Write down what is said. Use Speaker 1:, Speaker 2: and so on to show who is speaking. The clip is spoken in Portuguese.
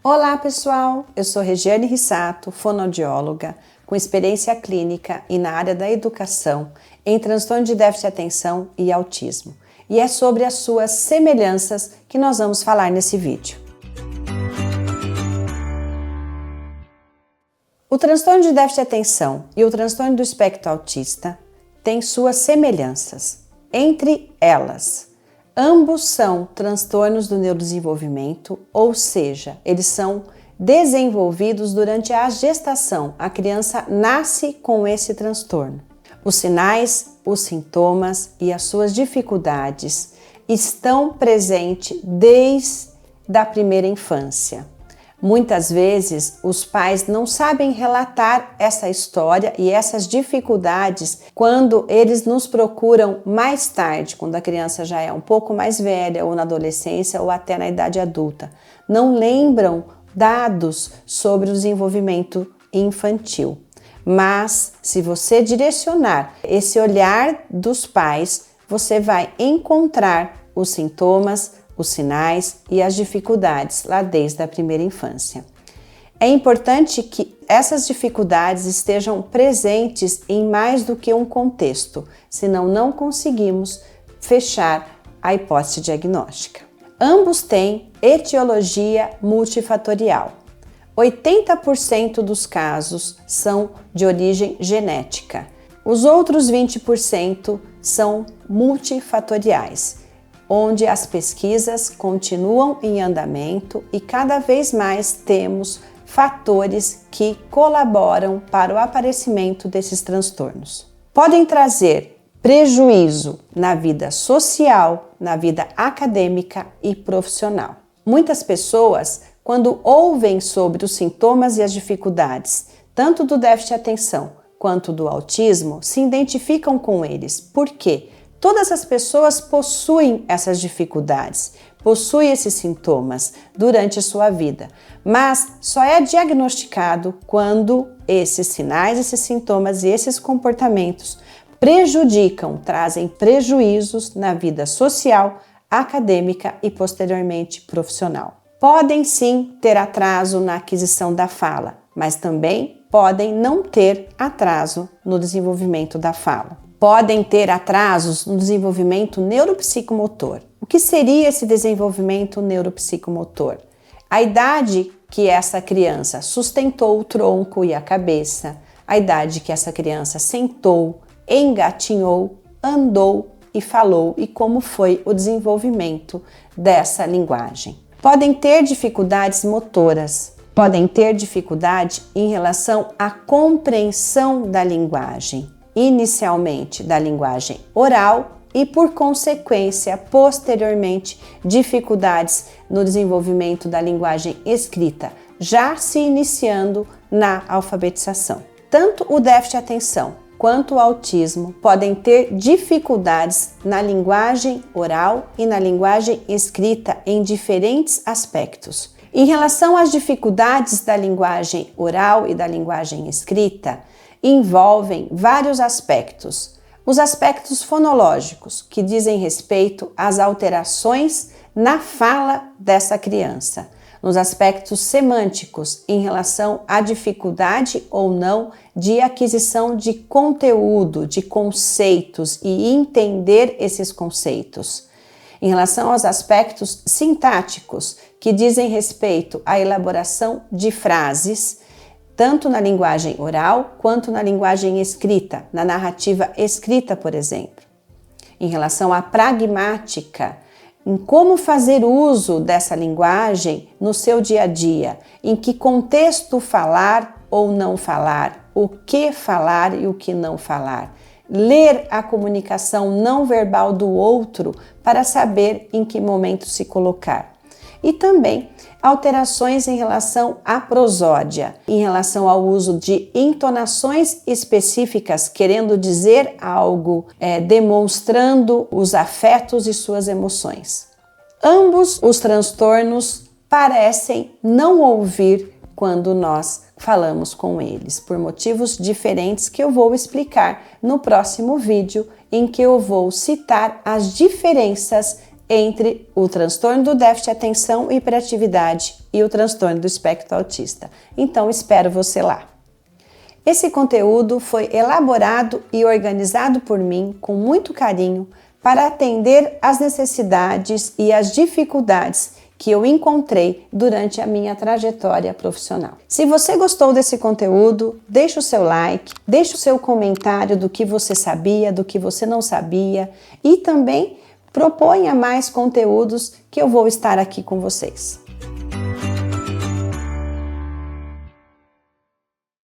Speaker 1: Olá pessoal, eu sou Regiane Rissato, fonoaudióloga, com experiência clínica e na área da educação em transtorno de déficit de atenção e autismo. E é sobre as suas semelhanças que nós vamos falar nesse vídeo. O transtorno de déficit de atenção e o transtorno do espectro autista têm suas semelhanças. Entre elas, ambos são transtornos do neurodesenvolvimento, ou seja, eles são desenvolvidos durante a gestação. A criança nasce com esse transtorno. Os sinais, os sintomas e as suas dificuldades estão presentes desde a primeira infância. Muitas vezes, os pais não sabem relatar essa história e essas dificuldades quando eles nos procuram mais tarde, quando a criança já é um pouco mais velha, ou na adolescência, ou até na idade adulta. Não lembram dados sobre o desenvolvimento infantil. Mas, se você direcionar esse olhar dos pais, você vai encontrar os sintomas, os sinais e as dificuldades lá desde a primeira infância. É importante que essas dificuldades estejam presentes em mais do que um contexto, senão não conseguimos fechar a hipótese diagnóstica. Ambos têm etiologia multifatorial. 80% dos casos são de origem genética. Os outros 20% são multifatoriais, onde as pesquisas continuam em andamento e cada vez mais temos fatores que colaboram para o aparecimento desses transtornos. Podem trazer prejuízo na vida social, na vida acadêmica e profissional. Muitas pessoas, quando ouvem sobre os sintomas e as dificuldades, tanto do déficit de atenção quanto do autismo, se identificam com eles. Por quê? Todas as pessoas possuem essas dificuldades, possuem esses sintomas durante a sua vida, mas só é diagnosticado quando esses sinais, esses sintomas e esses comportamentos prejudicam, trazem prejuízos na vida social, acadêmica e posteriormente profissional. Podem sim ter atraso na aquisição da fala, mas também podem não ter atraso no desenvolvimento da fala. Podem ter atrasos no desenvolvimento neuropsicomotor. O que seria esse desenvolvimento neuropsicomotor? A idade que essa criança sustentou o tronco e a cabeça, a idade que essa criança sentou, engatinhou, andou e falou e como foi o desenvolvimento dessa linguagem. Podem ter dificuldades motoras, podem ter dificuldade em relação à compreensão da linguagem. Inicialmente da linguagem oral e, por consequência, posteriormente, dificuldades no desenvolvimento da linguagem escrita, já se iniciando na alfabetização. Tanto o déficit de atenção quanto o autismo podem ter dificuldades na linguagem oral e na linguagem escrita em diferentes aspectos. Em relação às dificuldades da linguagem oral e da linguagem escrita, envolvem vários aspectos. Os aspectos fonológicos, que dizem respeito às alterações na fala dessa criança. Nos aspectos semânticos, em relação à dificuldade ou não de aquisição de conteúdo, de conceitos e entender esses conceitos. Em relação aos aspectos sintáticos, que dizem respeito à elaboração de frases, tanto na linguagem oral quanto na linguagem escrita, na narrativa escrita, por exemplo. Em relação à pragmática, em como fazer uso dessa linguagem no seu dia a dia, em que contexto falar ou não falar, o que falar e o que não falar. Ler a comunicação não verbal do outro para saber em que momento se colocar. E também alterações em relação à prosódia, em relação ao uso de entonações específicas, querendo dizer algo, demonstrando os afetos e suas emoções. Ambos os transtornos parecem não ouvir quando nós falamos com eles, por motivos diferentes que eu vou explicar no próximo vídeo, em que eu vou citar as diferenças entre o transtorno do déficit de atenção e hiperatividade e o transtorno do espectro autista. Então, espero você lá. Esse conteúdo foi elaborado e organizado por mim com muito carinho para atender às necessidades e às dificuldades que eu encontrei durante a minha trajetória profissional. Se você gostou desse conteúdo, deixe o seu like, deixe o seu comentário do que você sabia, do que você não sabia e também proponha mais conteúdos que eu vou estar aqui com vocês.